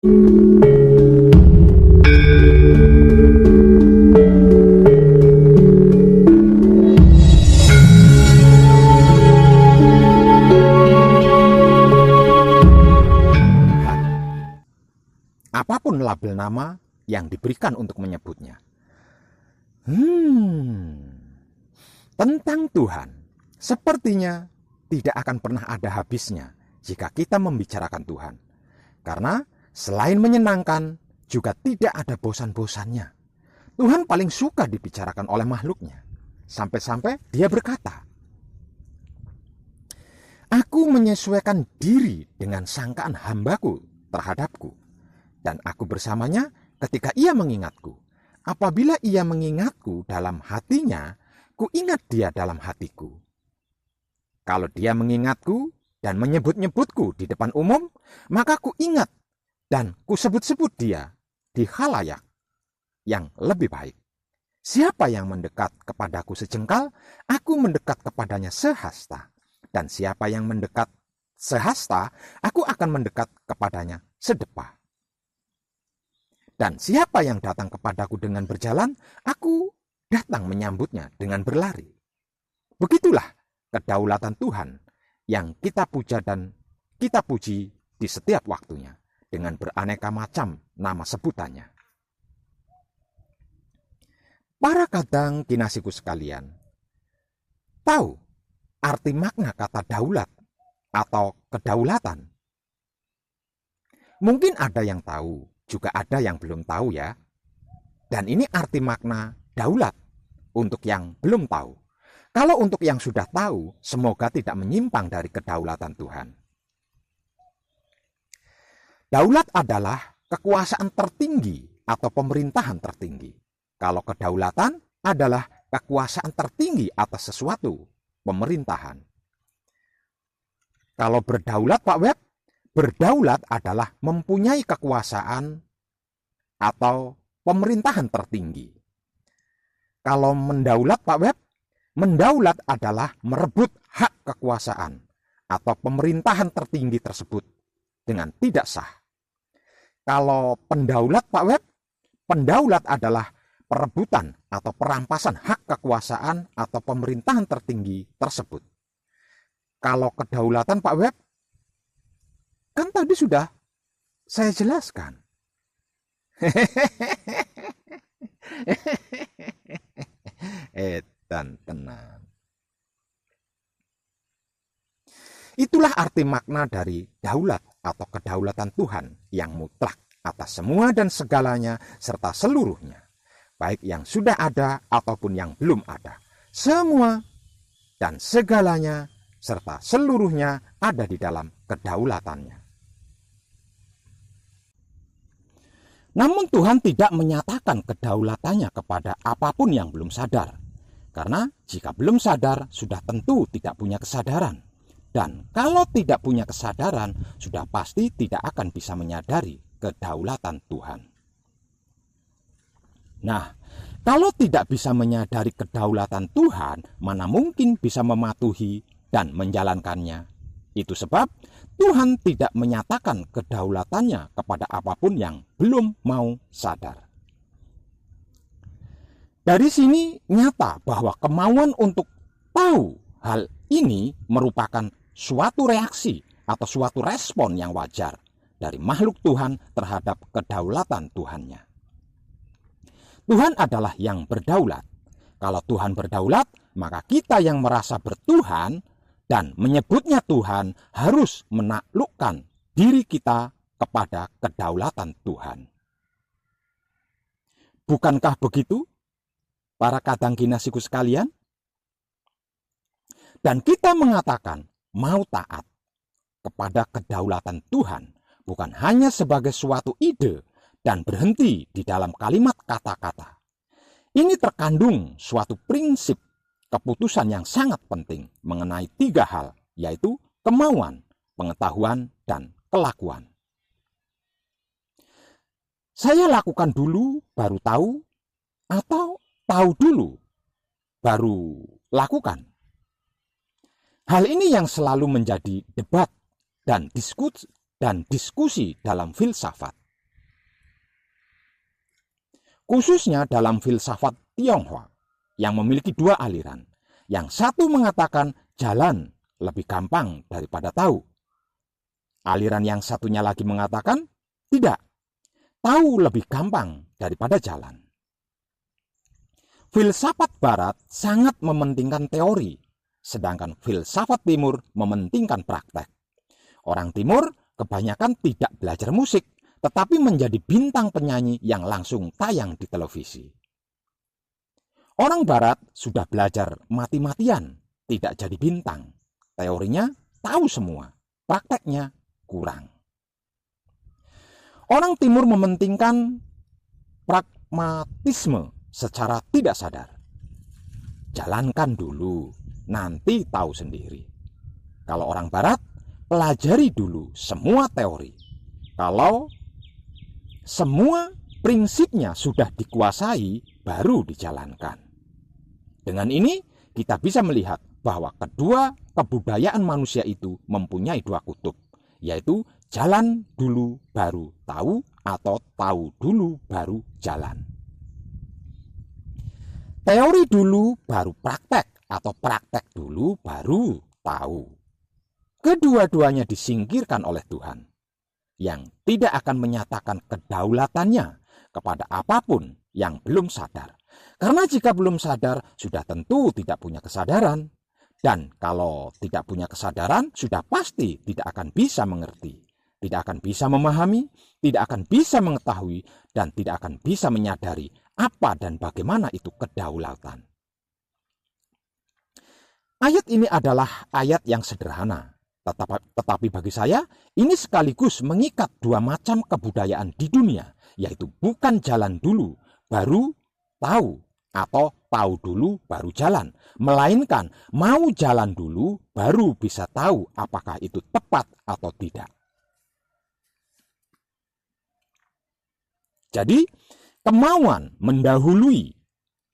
Apapun label nama yang diberikan untuk menyebutnya. Tentang Tuhan, sepertinya tidak akan pernah ada habisnya jika kita membicarakan Tuhan. Karena selain menyenangkan, juga tidak ada bosan-bosannya. Tuhan paling suka dibicarakan oleh makhluknya. Sampai-sampai dia berkata, "Aku menyesuaikan diri dengan sangkaan hambaku terhadapku. Dan aku bersamanya ketika ia mengingatku. Apabila ia mengingatku dalam hatinya, kuingat dia dalam hatiku. Kalau dia mengingatku dan menyebut-nyebutku di depan umum, maka kuingat dan kusebut-sebut dia di khalayak yang lebih baik. Siapa yang mendekat kepadaku sejengkal, aku mendekat kepadanya sehasta. Dan siapa yang mendekat sehasta, aku akan mendekat kepadanya sedepa. Dan siapa yang datang kepadaku dengan berjalan, aku datang menyambutnya dengan berlari." Begitulah kedaulatan Tuhan yang kita puja dan kita puji di setiap waktunya dengan beraneka macam nama sebutannya. Para kadang kinasiku sekalian, tahu arti makna kata daulat atau kedaulatan? Mungkin ada yang tahu, juga ada yang belum tahu ya. Dan ini arti makna daulat untuk yang belum tahu. Kalau untuk yang sudah tahu, semoga tidak menyimpang dari kedaulatan Tuhan. Daulat adalah kekuasaan tertinggi atau pemerintahan tertinggi. Kalau kedaulatan adalah kekuasaan tertinggi atas sesuatu, pemerintahan. Kalau berdaulat, Pak Web, berdaulat adalah mempunyai kekuasaan atau pemerintahan tertinggi. Kalau mendaulat, Pak Web, mendaulat adalah merebut hak kekuasaan atau pemerintahan tertinggi tersebut dengan tidak sah. Kalau pendaulat, Pak Web, pendaulat adalah perebutan atau perampasan hak kekuasaan atau pemerintahan tertinggi tersebut. Kalau kedaulatan, Pak Web, kan tadi sudah saya jelaskan. Edan tenan. Itulah arti makna dari daulat atau kedaulatan Tuhan yang mutlak atas semua dan segalanya serta seluruhnya, baik yang sudah ada ataupun yang belum ada. Semua dan segalanya serta seluruhnya ada di dalam kedaulatannya. Namun Tuhan tidak menyatakan kedaulatannya kepada apapun yang belum sadar. Karena jika belum sadar, sudah tentu tidak punya kesadaran. Dan kalau tidak punya kesadaran, sudah pasti tidak akan bisa menyadari kedaulatan Tuhan. Nah, kalau tidak bisa menyadari kedaulatan Tuhan, mana mungkin bisa mematuhi dan menjalankannya. Itu sebab Tuhan tidak menyatakan kedaulatannya kepada apapun yang belum mau sadar. Dari sini nyata bahwa kemauan untuk tahu hal ini merupakan suatu reaksi atau suatu respon yang wajar dari makhluk Tuhan terhadap kedaulatan Tuhannya. Tuhan adalah yang berdaulat. Kalau Tuhan berdaulat, maka kita yang merasa bertuhan dan menyebutnya Tuhan harus menaklukkan diri kita kepada kedaulatan Tuhan. Bukankah begitu, para kadang kinasiku sekalian? Dan kita mengatakan mau taat kepada kedaulatan Tuhan, bukan hanya sebagai suatu ide dan berhenti di dalam kalimat kata-kata. Ini terkandung suatu prinsip keputusan yang sangat penting mengenai 3 hal, yaitu kemauan, pengetahuan, dan kelakuan. Saya lakukan dulu baru tahu, atau tahu dulu baru lakukan. Hal ini yang selalu menjadi debat dan diskusi dalam filsafat. khususnya dalam filsafat Tionghoa yang memiliki dua aliran. Yang satu mengatakan jalan lebih gampang daripada tahu. Aliran yang satunya lagi mengatakan tidak, tahu lebih gampang daripada jalan. Filsafat Barat sangat mementingkan teori, sedangkan filsafat Timur mementingkan praktek. Orang Timur kebanyakan tidak belajar musik, tetapi menjadi bintang penyanyi yang langsung tayang di televisi. Orang Barat sudah belajar mati-matian, tidak jadi bintang. Teorinya tahu semua, prakteknya kurang. Orang Timur mementingkan pragmatisme secara tidak sadar. Jalankan dulu, nanti tahu sendiri. Kalau orang Barat, pelajari dulu semua teori. Kalau semua prinsipnya sudah dikuasai, baru dijalankan. Dengan ini, kita bisa melihat bahwa kedua kebudayaan manusia itu mempunyai dua kutub, yaitu jalan dulu baru tahu atau tahu dulu baru jalan. Teori dulu baru praktek atau praktek dulu baru tahu. Kedua-duanya disingkirkan oleh Tuhan, yang tidak akan menyatakan kedaulatannya kepada apapun yang belum sadar. Karena jika belum sadar, sudah tentu tidak punya kesadaran. Dan kalau tidak punya kesadaran, sudah pasti tidak akan bisa mengerti, tidak akan bisa memahami, tidak akan bisa mengetahui, dan tidak akan bisa menyadari apa dan bagaimana itu kedaulatan. Ayat ini adalah ayat yang sederhana, tetapi bagi saya, ini sekaligus mengikat dua macam kebudayaan di dunia, yaitu bukan jalan dulu, baru tahu, atau tahu dulu baru jalan, melainkan mau jalan dulu baru bisa tahu apakah itu tepat atau tidak. Jadi, kemauan mendahului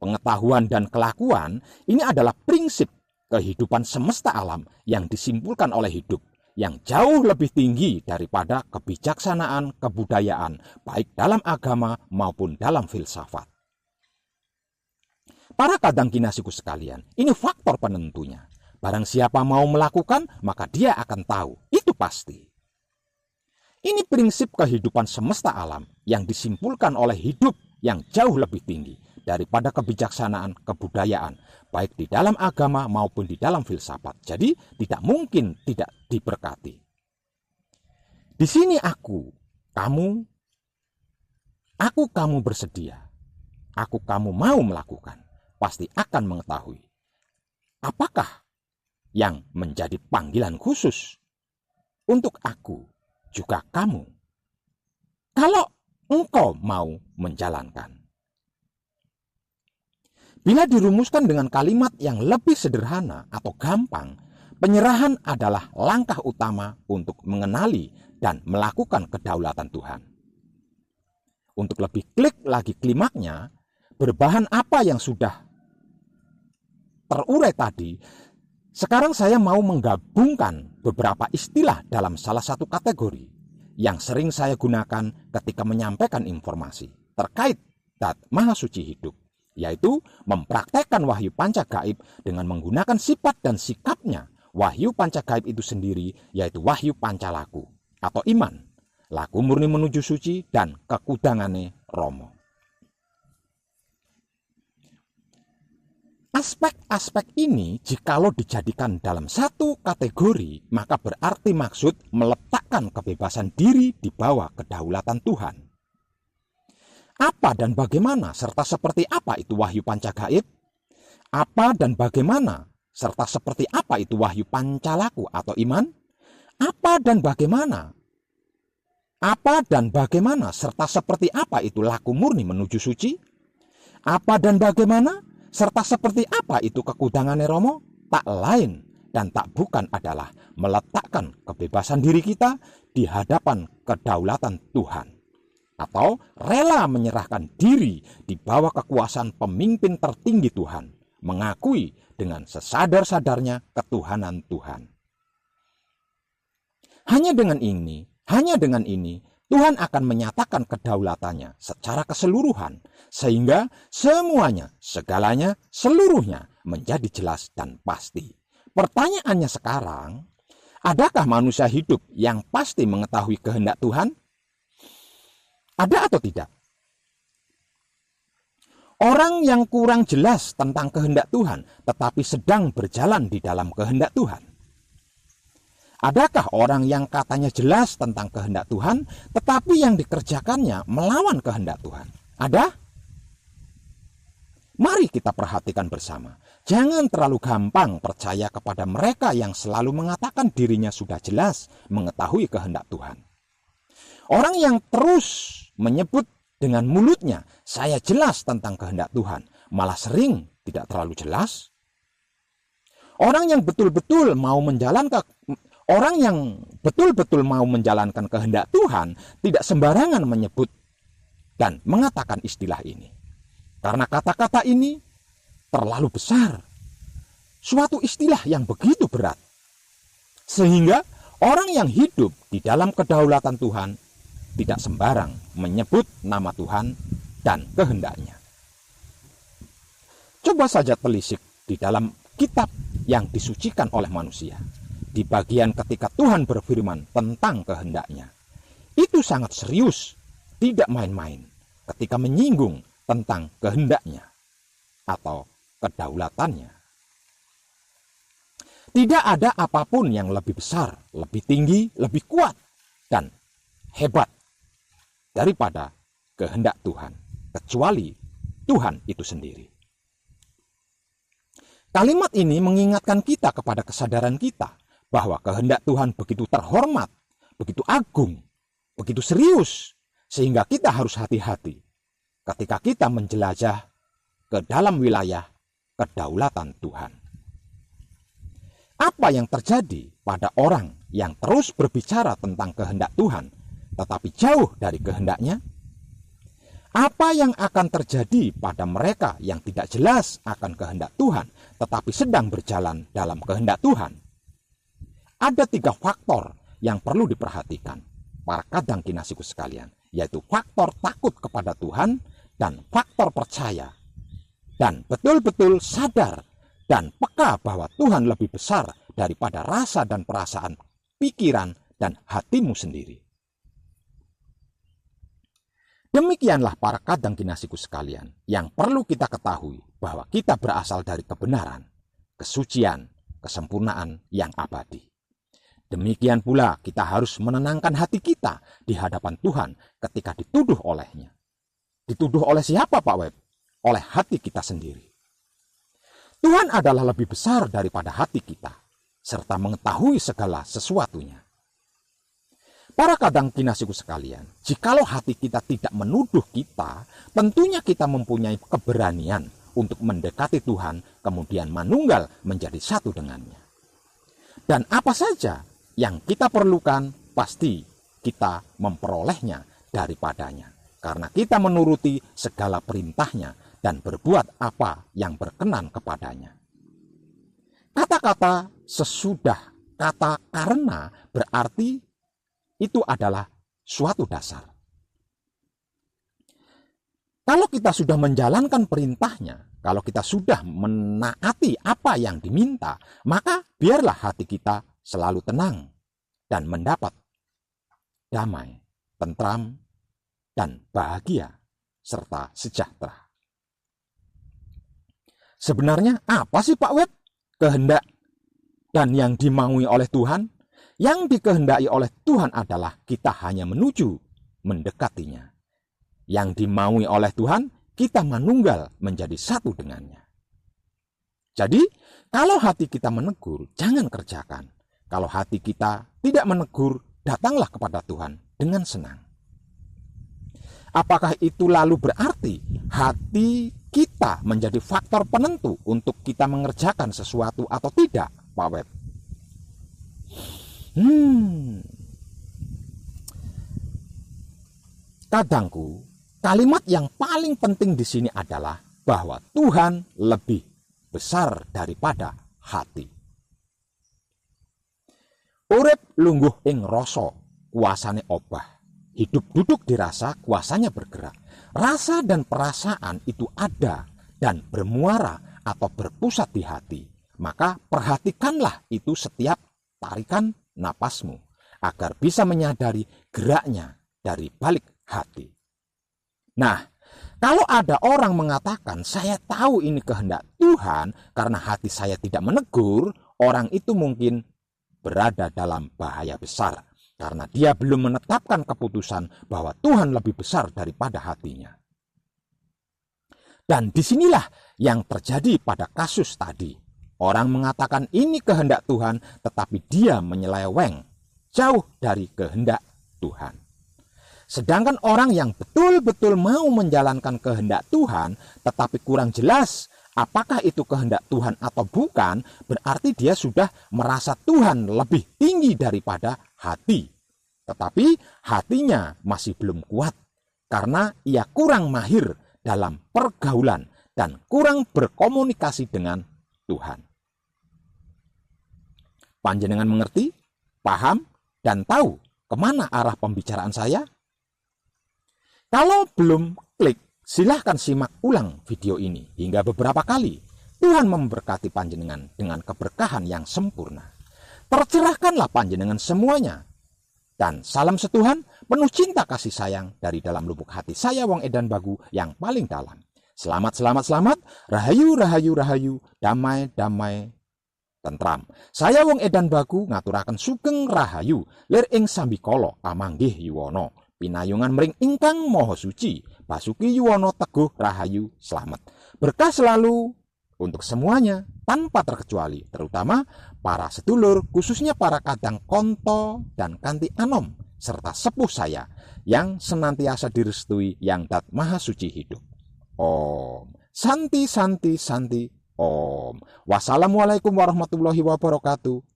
pengetahuan dan kelakuan ini adalah prinsip kehidupan semesta alam yang disimpulkan oleh hidup, yang jauh lebih tinggi daripada kebijaksanaan kebudayaan, baik dalam agama maupun dalam filsafat. Para kadang kinasiku sekalian, ini faktor penentunya. Barang siapa mau melakukan, maka dia akan tahu. Itu pasti. Ini prinsip kehidupan semesta alam yang disimpulkan oleh hidup yang jauh lebih tinggi daripada kebijaksanaan kebudayaan, baik di dalam agama maupun di dalam filsafat. Jadi tidak mungkin tidak diberkati. Di sini kamu bersedia. Kamu mau melakukan. Pasti akan mengetahui apakah yang menjadi panggilan khusus untuk aku juga kamu, kalau engkau mau menjalankan. Bila dirumuskan dengan kalimat yang lebih sederhana atau gampang, penyerahan adalah langkah utama untuk mengenali dan melakukan kedaulatan Tuhan. Untuk lebih klik lagi klimaknya, berbahan apa yang sudah terurai tadi, sekarang saya mau menggabungkan beberapa istilah dalam salah satu kategori yang sering saya gunakan ketika menyampaikan informasi terkait zat Maha Suci hidup, yaitu mempraktekkan wahyu panca gaib dengan menggunakan sifat dan sikapnya wahyu panca gaib itu sendiri, yaitu wahyu panca laku atau iman, laku murni menuju suci, dan kekudangane Romo. Aspek-aspek ini jikalau dijadikan dalam satu kategori, maka berarti maksud meletakkan kebebasan diri di bawah kedaulatan Tuhan. Apa dan bagaimana serta seperti apa itu wahyu panca gaib? Apa dan bagaimana serta seperti apa itu wahyu panca laku atau iman? Apa dan bagaimana? Apa dan bagaimana serta seperti apa itu laku murni menuju suci? Apa dan bagaimana serta seperti apa itu kekudangane Romo? Tak lain dan tak bukan adalah meletakkan kebebasan diri kita di hadapan kedaulatan Tuhan, atau rela menyerahkan diri di bawah kekuasaan pemimpin tertinggi Tuhan, mengakui dengan sesadar-sadarnya ketuhanan Tuhan. Hanya dengan ini, Tuhan akan menyatakan kedaulatannya secara keseluruhan, sehingga semuanya, segalanya, seluruhnya menjadi jelas dan pasti. Pertanyaannya sekarang, adakah manusia hidup yang pasti mengetahui kehendak Tuhan? Ada atau tidak? Orang yang kurang jelas tentang kehendak Tuhan, tetapi sedang berjalan di dalam kehendak Tuhan. Adakah orang yang katanya jelas tentang kehendak Tuhan, tetapi yang dikerjakannya melawan kehendak Tuhan? Ada? Mari kita perhatikan bersama. Jangan terlalu gampang percaya kepada mereka yang selalu mengatakan dirinya sudah jelas mengetahui kehendak Tuhan. Orang yang terus menyebut dengan mulutnya, saya jelas tentang kehendak Tuhan, malah sering tidak terlalu jelas. Orang yang betul-betul mau menjalankan kehendak Tuhan tidak sembarangan menyebut dan mengatakan istilah ini. Karena kata-kata ini terlalu besar. Suatu istilah yang begitu berat. Sehingga orang yang hidup di dalam kedaulatan Tuhan tidak sembarang menyebut nama Tuhan dan kehendaknya. Coba saja telisik di dalam kitab yang disucikan oleh manusia. Di bagian ketika Tuhan berfirman tentang kehendaknya. Itu sangat serius, tidak main-main ketika menyinggung tentang kehendaknya atau kedaulatannya. Tidak ada apapun yang lebih besar, lebih tinggi, lebih kuat, dan hebat daripada kehendak Tuhan, kecuali Tuhan itu sendiri. Kalimat ini mengingatkan kita kepada kesadaran kita bahwa kehendak Tuhan begitu terhormat, begitu agung, begitu serius, sehingga kita harus hati-hati ketika kita menjelajah ke dalam wilayah kedaulatan Tuhan. Apa yang terjadi pada orang yang terus berbicara tentang kehendak Tuhan, tetapi jauh dari kehendaknya? Apa yang akan terjadi pada mereka yang tidak jelas akan kehendak Tuhan, tetapi sedang berjalan dalam kehendak Tuhan? Ada 3 faktor yang perlu diperhatikan, para kadang kinasiku sekalian, yaitu faktor takut kepada Tuhan dan faktor percaya, dan betul-betul sadar dan peka bahwa Tuhan lebih besar daripada rasa dan perasaan, pikiran, dan hatimu sendiri. Demikianlah para kadang kinasiku sekalian, yang perlu kita ketahui bahwa kita berasal dari kebenaran, kesucian, kesempurnaan yang abadi. Demikian pula kita harus menenangkan hati kita di hadapan Tuhan ketika dituduh olehnya. Dituduh oleh siapa, Pak Web? Oleh hati kita sendiri. Tuhan adalah lebih besar daripada hati kita, serta mengetahui segala sesuatunya. Para kadang kinasiku sekalian, jikalau hati kita tidak menuduh kita, tentunya kita mempunyai keberanian untuk mendekati Tuhan, kemudian manunggal menjadi satu dengannya. Dan apa saja yang kita perlukan, pasti kita memperolehnya daripadanya. Karena kita menuruti segala perintahnya dan berbuat apa yang berkenan kepadanya. Kata-kata sesudah kata karena berarti itu adalah suatu dasar. Kalau kita sudah menjalankan perintahnya, kalau kita sudah menaati apa yang diminta, maka biarlah hati kita selalu tenang dan mendapat damai, tentram, dan bahagia serta sejahtera. Sebenarnya apa sih Pak Web kehendak dan yang dimaui oleh Tuhan? Yang dikehendaki oleh Tuhan adalah kita hanya menuju mendekatinya. Yang dimaui oleh Tuhan, kita manunggal menjadi satu dengannya. Jadi, kalau hati kita menegur, jangan kerjakan. Kalau hati kita tidak menegur, datanglah kepada Tuhan dengan senang. Apakah itu lalu berarti hati kita menjadi faktor penentu untuk kita mengerjakan sesuatu atau tidak, Pak Web? Kadangku, kalimat yang paling penting di sini adalah bahwa Tuhan lebih besar daripada hati. Urip lungguh ing rasa, kuasane obah. Hidup duduk dirasa, kuasanya bergerak. Rasa dan perasaan itu ada dan bermuara atau berpusat di hati. Maka perhatikanlah itu setiap tarikan napasmu, agar bisa menyadari geraknya dari balik hati. Nah, kalau ada orang mengatakan, saya tahu ini kehendak Tuhan karena hati saya tidak menegur, orang itu mungkin berada dalam bahaya besar. Karena dia belum menetapkan keputusan bahwa Tuhan lebih besar daripada hatinya. Dan disinilah yang terjadi pada kasus tadi. Orang mengatakan ini kehendak Tuhan, tetapi dia menyeleweng jauh dari kehendak Tuhan. Sedangkan orang yang betul-betul mau menjalankan kehendak Tuhan, tetapi kurang jelas apakah itu kehendak Tuhan atau bukan, berarti dia sudah merasa Tuhan lebih tinggi daripada hati. Tetapi hatinya masih belum kuat karena ia kurang mahir dalam pergaulan dan kurang berkomunikasi dengan Tuhan. Panjenengan mengerti, paham, dan tahu kemana arah pembicaraan saya? Kalau belum klik, silahkan simak ulang video ini hingga beberapa kali. Tuhan memberkati panjenengan dengan keberkahan yang sempurna. Tercerahkanlah panjenengan semuanya. Dan salam setuhan, penuh cinta kasih sayang dari dalam lubuk hati saya, Wong Edan Bagu, yang paling dalam. Selamat, selamat, selamat, rahayu, rahayu, rahayu, damai, damai, tentram. Saya Wong Edan Bagu ngaturaken sugeng rahayu, lir ing sambikala pamanggih yuwana, pinayungan mring ingkang maha suci, Basuki Yuwono Teguh Rahayu Slamet. Berkah selalu untuk semuanya tanpa terkecuali, terutama para sedulur, khususnya para kadang konto dan kanti anom, serta sepuh saya yang senantiasa direstui yang dat maha suci hidup. Om. Santi, santi, santi. Om. Wassalamualaikum warahmatullahi wabarakatuh.